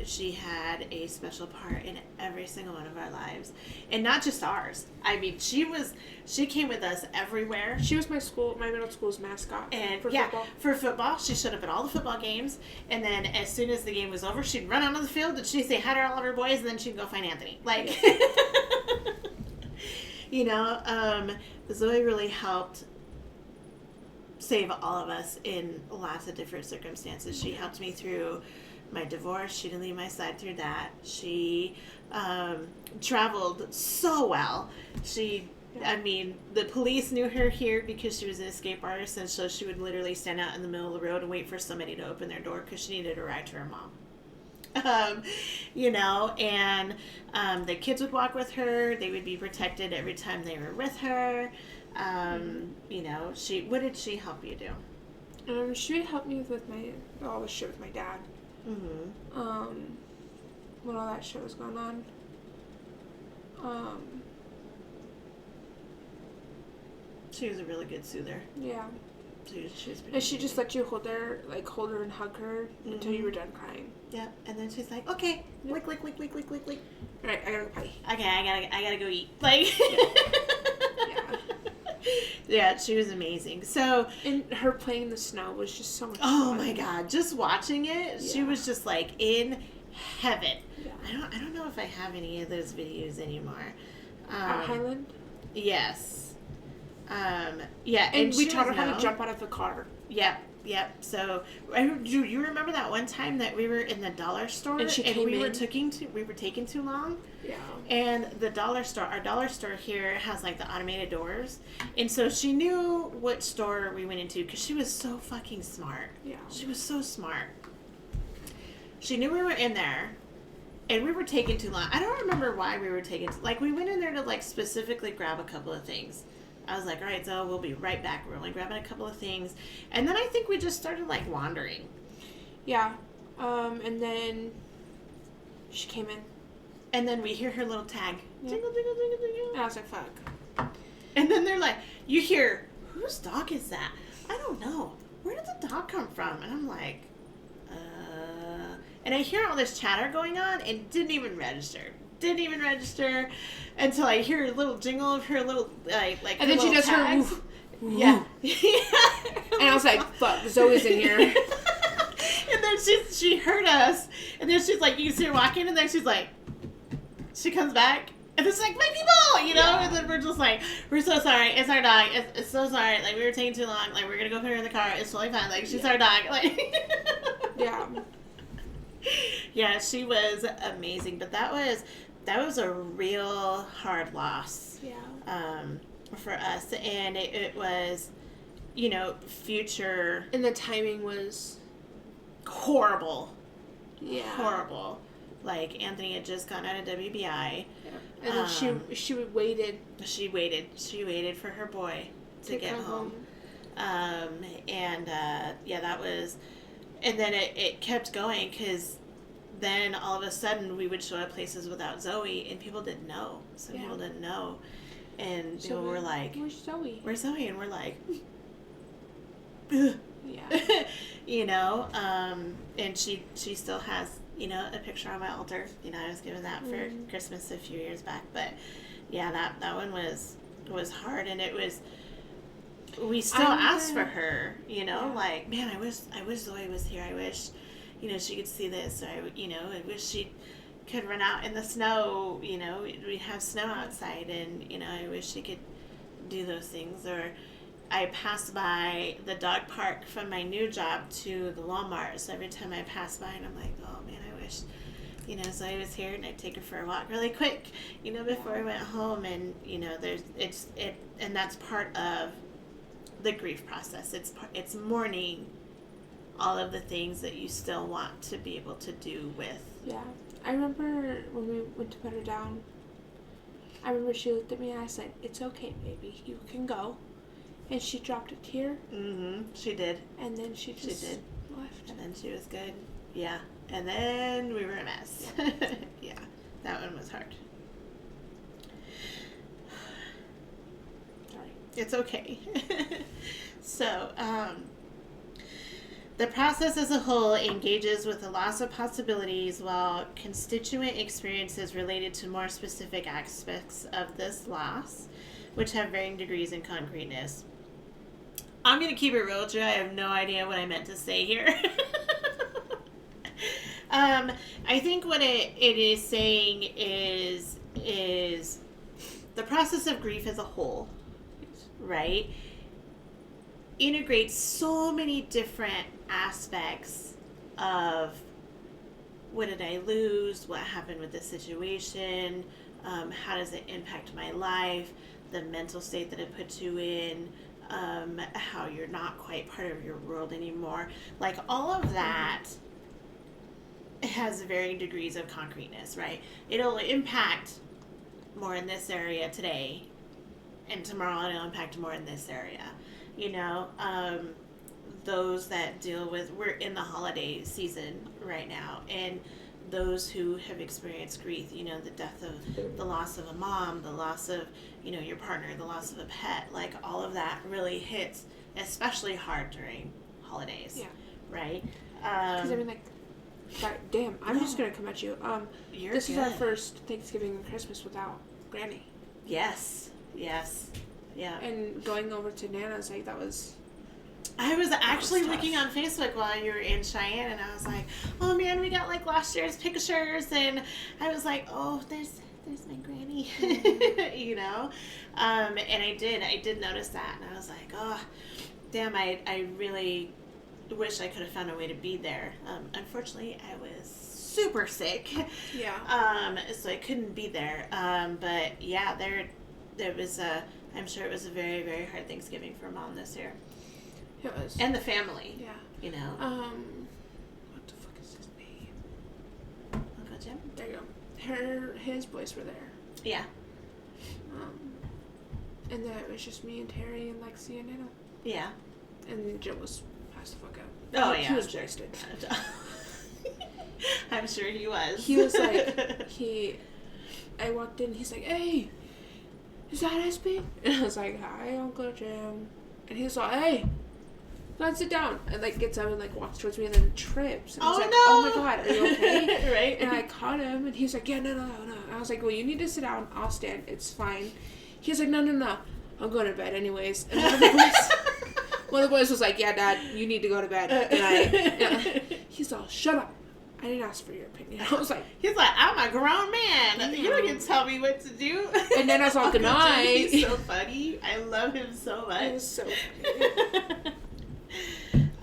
She had a special part in every single one of our lives, and not just ours. I mean, she came with us everywhere. She was my middle school's mascot. And football. For football, she showed up at all the football games, and then as soon as the game was over, she'd run onto the field and she'd say hi to all of her boys, and then she'd go find Anthony. Like, Zoe really helped save all of us in lots of different circumstances. She helped me through my divorce. She didn't leave my side through that. She traveled so well. The police knew her here because she was an escape artist, and so she would literally stand out in the middle of the road and wait for somebody to open their door because she needed a ride to her mom. The kids would walk with her. They would be protected every time they were with her. What did she help you do? She would help me with all the shit with my dad. Mm-hmm. When all that shit was going on. She was a really good soother. Yeah. She was and she just let you hold her and hug her until you were done crying. Yeah, and then she's like, okay, lick. All right, I gotta go potty. Okay, I gotta go eat. Like, yeah, she was amazing. So, and her playing in the snow was just so much fun. Oh my God, just watching it, she was just like in heaven. Yeah. I don't know if I have any of those videos anymore. Highland? Yes. And we taught her how to jump out of the car. Yep. So, do you remember that one time that we were in the dollar store and we were taking too long? Yeah. And our dollar store here has like the automated doors, and so she knew what store we went into because she was so fucking smart. Yeah. She was so smart. She knew we were in there, and we were taking too long. I don't remember why we were taking. We went in there to specifically grab a couple of things. I was like, all right, so we'll be right back. We're only grabbing a couple of things. And then I think we just started, wandering. Yeah. And then she came in. And then we hear her little tag. Yeah. Jingle, jingle, jingle, jingle. And I was like, fuck. And then they're like, you hear, whose dog is that? I don't know. Where did the dog come from? And I'm like, And I hear all this chatter going on and didn't even register until I hear a little jingle of her little and then she does tags. her woof. Yeah. And I was like, fuck, Zoe's in here. And then she heard us, and then she's like, you can see her walking, and then she's like, she comes back, and it's like, my people, Yeah. And then we're just like, we're so sorry, it's our dog, it's so sorry, we were taking too long, we're gonna go put her in the car, it's totally fine, she's our dog, Yeah. Yeah, she was amazing, but that was a real hard loss. Yeah. For us, and it was, future. And the timing was horrible. Yeah. Horrible. Anthony had just gone out of WBI. Yeah. And then she waited. She waited for her boy to get home. That was. and then it kept going, because then all of a sudden we would show up places without Zoe, and people didn't know. Some people didn't know. And people were like, "Where's Zoe? Where's Zoe?" And we're like, ugh. Yeah. You know, and she still has, you know, a picture on my altar. You know, I was given that for Christmas a few years back. But yeah, that one was hard, and it was, we still asked for her, you know, like, man, I wish Zoe was here. I wish, you know, she could see this. Or I wish she could run out in the snow. You know, we have snow outside, and you know, I wish she could do those things. Or I pass by the dog park from my new job to the Walmart, so every time I pass by, and I'm like, oh man, I wish, you know, Zoe was here, and I'd take her for a walk really quick, you know, before I went home. And you know, and that's part of the grief process. It's mourning all of the things that you still want to be able to do with. Yeah. I remember when we went to put her down, I remember she looked at me and I said, "It's okay, baby. You can go." And she dropped a tear. Mm-hmm. She did. And then she just left. And then she was good. Yeah. And then we were a mess. Yeah. That one was hard. Sorry. It's okay. So, the process as a whole engages with the loss of possibilities, while constituent experiences related to more specific aspects of this loss, which have varying degrees in concreteness. I'm going to keep it real with you. I have no idea what I meant to say here. I think what it is saying is the process of grief as a whole, right, integrates so many different aspects of what did I lose, what happened with this situation, how does it impact my life, the mental state that it puts you in, how you're not quite part of your world anymore. Like, all of that has varying degrees of concreteness, right? It'll impact more in this area today, and tomorrow it'll impact more in this area. You know, those that deal with, we're in the holiday season right now, and those who have experienced grief, you know, the death of, the loss of a mom, the loss of, you know, your partner, the loss of a pet, like, all of that really hits especially hard during holidays. Yeah. Right? Because I mean, like, sorry, damn, I'm just gonna come at you. This is our first Thanksgiving and Christmas without Granny. Yes. Yes. Yeah. And going over to Nana's, like, that was... I was actually looking on Facebook while you were in Cheyenne, and I was like, oh man, we got like last year's pictures, and I was like, oh, there's my Granny. You know? And I did notice that, and I was like, oh, damn, I really wish I could have found a way to be there. Unfortunately, I was super sick. Yeah. So I couldn't be there. But yeah, there was I'm sure it was a very, very hard Thanksgiving for Mom this year. It was. And the family. Yeah. You know. What the fuck is his name? Uncle Jim? There you go. His boys were there. Yeah. And then it was just me and Terry and Lexi and Nana. Yeah. And Jim was passed the fuck out. Oh, yeah. He was wasted. I'm sure he was. He was like, I walked in, he's like, hey, is that SB? And I was like, hi, Uncle Jim. And he was like, hey, go and sit down. And like gets up and like walks towards me and then trips. And I was like, no. oh my God, are you okay? Right? And I caught him and he's like, yeah, no. I was like, well, you need to sit down. I'll stand. It's fine. He's like, no. I'm going to bed anyways. And one of the boys was like, yeah, Dad, you need to go to bed. And he's all, shut up. I didn't ask for your opinion. I was like... He's like, I'm a grown man. Yeah. You don't get to tell me what to do. And then I was all, good night. He's so funny. I love him so much. It was so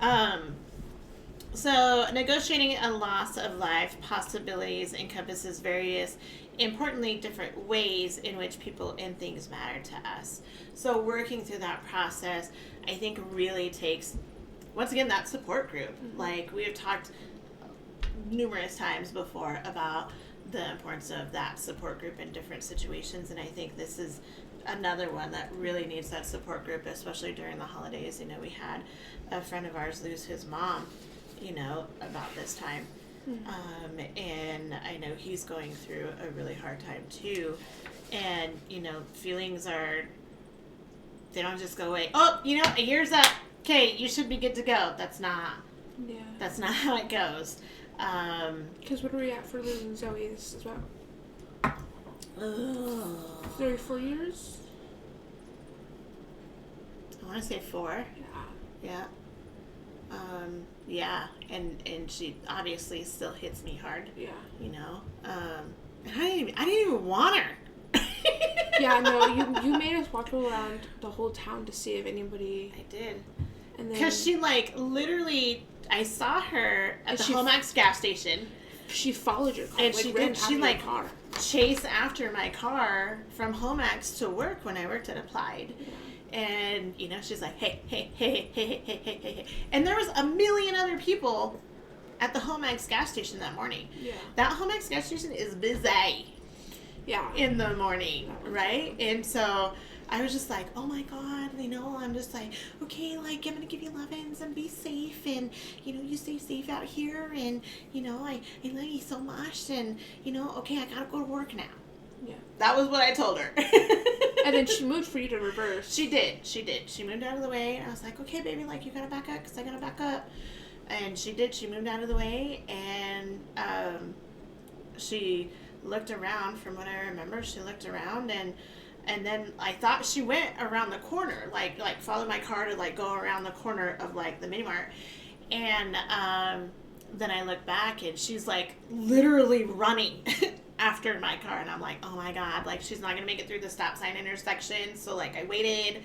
funny. So, negotiating a loss of life possibilities encompasses various, importantly, different ways in which people and things matter to us. So, working through that process, I think, really takes, once again, that support group. Mm-hmm. Like, we have talked numerous times before about the importance of that support group in different situations, and I think this is another one that really needs that support group, especially during the holidays. You know, we had a friend of ours lose his mom about this time. And I know he's going through a really hard time too. And, feelings they don't just go away. Oh, a year's up. Okay, you should be good to go. That's not how it goes. Because what are we at for losing Zoe? This is about 3-4 years? I want to say 4. Yeah. Yeah. And she obviously still hits me hard. Yeah. And I didn't even want her. Yeah, no, you made us walk around the whole town to see if anybody... I did. And then... Because she, literally, I saw her at the Homax gas station. She followed your car. And she car. chased after my car from Homax to work when I worked at Applied. Yeah. And, she's like, hey. And there was a million other people at the Homax gas station that morning. Yeah. That Homax gas station is busy. Yeah. In the morning, right? And so I was just like, oh my God, I'm just like, okay, I'm going to give you lovin's and be safe. And, you stay safe out here. And, I love you so much. And, okay, I got to go to work now. Yeah. That was what I told her. And then she moved for you to reverse. She did. She moved out of the way. And I was like, okay, baby, you got to back up because I got to back up. And she did. She moved out of the way. And she looked around. From what I remember, she looked around and then I thought she went around the corner, like followed my car to go around the corner of the mini mart. And then I look back and she's literally running after my car, and I'm like, oh my God, she's not gonna make it through the stop sign intersection. So I waited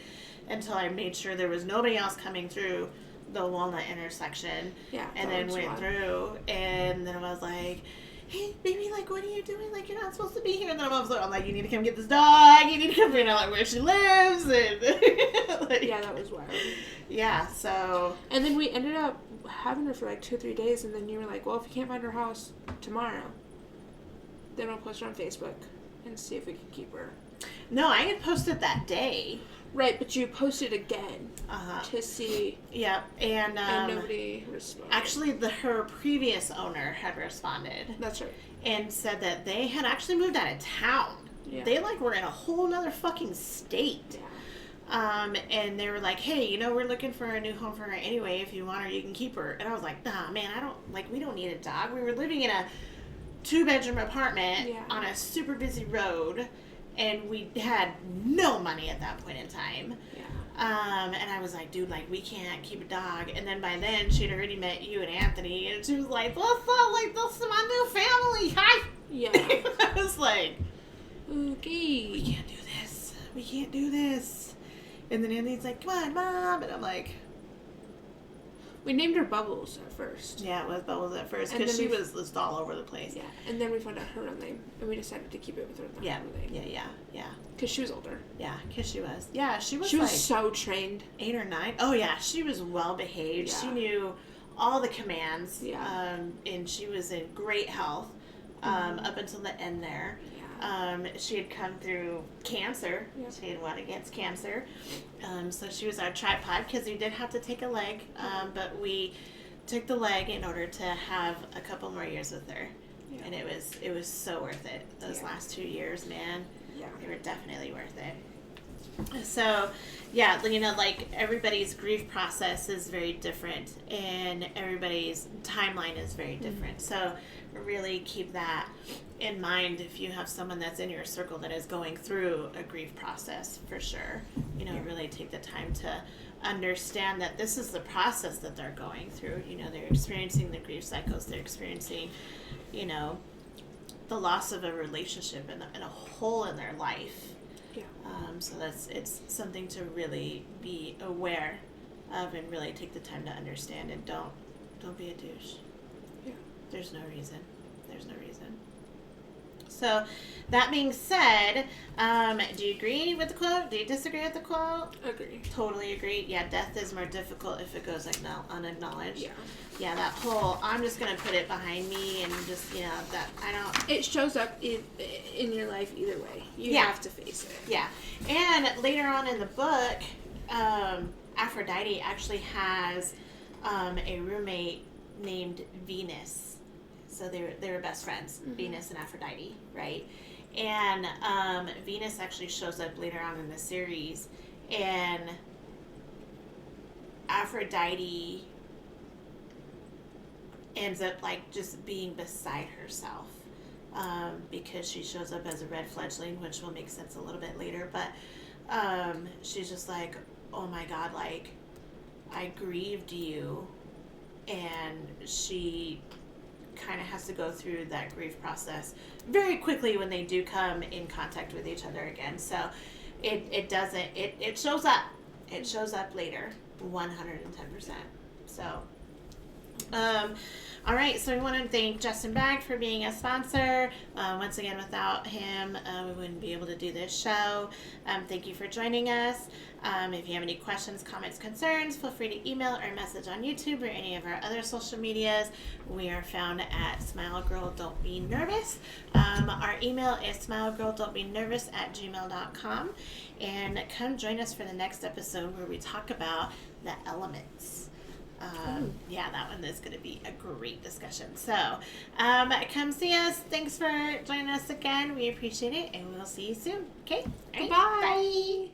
until I made sure there was nobody else coming through the Walnut intersection. Yeah. And then went through, and then I was like, hey, baby, what are you doing? You're not supposed to be here. And then I'm like, you need to come get this dog. You need to come figure out, where she lives. And yeah, that was wild. Yeah, so. And then we ended up having her for 2 or 3 days. And then you were like, well, if you can't find her house tomorrow, then we'll post her on Facebook and see if we can keep her. No, I had posted that day. Right, but you posted again to see. Yep, and nobody responded. Actually, her previous owner had responded. That's right. And said that they had actually moved out of town. Yeah. They were in a whole nother fucking state. Yeah. And they were like, hey, we're looking for a new home for her anyway. If you want her, you can keep her. And I was like, nah, man, I don't, we don't need a dog. We were living in a 2-bedroom apartment on a super busy road. And we had no money at that point in time. Yeah. And I was like, dude, we can't keep a dog. And then by then, she'd already met you and Anthony. And she was like, what's up? This is my new family. Hi. Yeah. I was like, okay. We can't do this. We can't do this. And then Anthony's like, come on, Mom. And I'm like. We named her Bubbles at first. Yeah, it was Bubbles at first. Because she was just all over the place. Yeah. And then we found out her real name. And we decided to keep it with her real name. Yeah. Because she was older. Yeah, because she was. Yeah, she was so trained. 8 or 9. Oh, yeah. She was well behaved. Yeah. She knew all the commands. Yeah. And she was in great health up until the end there. She had come through cancer. Yep. She had won against cancer. So she was our tripod because we did have to take a leg. But we took the leg in order to have a couple more years with her. Yeah. And it was so worth it. Those last 2 years, man. Yeah. They were definitely worth it. So, yeah, everybody's grief process is very different. And everybody's timeline is very different. So really keep that in mind if you have someone that's in your circle that is going through a grief process, for sure. Really take the time to understand that this is the process that they're going through. They're experiencing the grief cycles. They're experiencing, the loss of a relationship and a hole in their life. Yeah. So it's something to really be aware of and really take the time to understand, and don't be a douche. Yeah. There's no reason. So, that being said, do you agree with the quote? Do you disagree with the quote? Agree. Totally agree. Yeah, death is more difficult if it goes unacknowledged. Yeah. Yeah, that whole, I'm just going to put it behind me and just, that, I don't... It shows up in your life either way. You have to face it. Yeah. And later on in the book, Aphrodite actually has a roommate named Venus. So they were best friends, Venus and Aphrodite, right? And Venus actually shows up later on in the series, and Aphrodite ends up like just being beside herself, because she shows up as a red fledgling, which will make sense a little bit later. But she's just like, oh my God, like, I grieved you. And she kind of has to go through that grief process very quickly when they do come in contact with each other again. So it shows up. It shows up later, 110%. So, all right, so we want to thank Justin Bagg for being a sponsor. Once again, without him, we wouldn't be able to do this show. Thank you for joining us. If you have any questions, comments, concerns, feel free to email or message on YouTube or any of our other social medias. We are found at Smile Girl Don't Be Nervous. Our email is smilegirldon'tbenervous@gmail.com. And come join us for the next episode where we talk about the elements. Yeah, that one is going to be a great discussion. So, come see us. Thanks for joining us again. We appreciate it, and we'll see you soon. Okay? All right. Bye. Bye.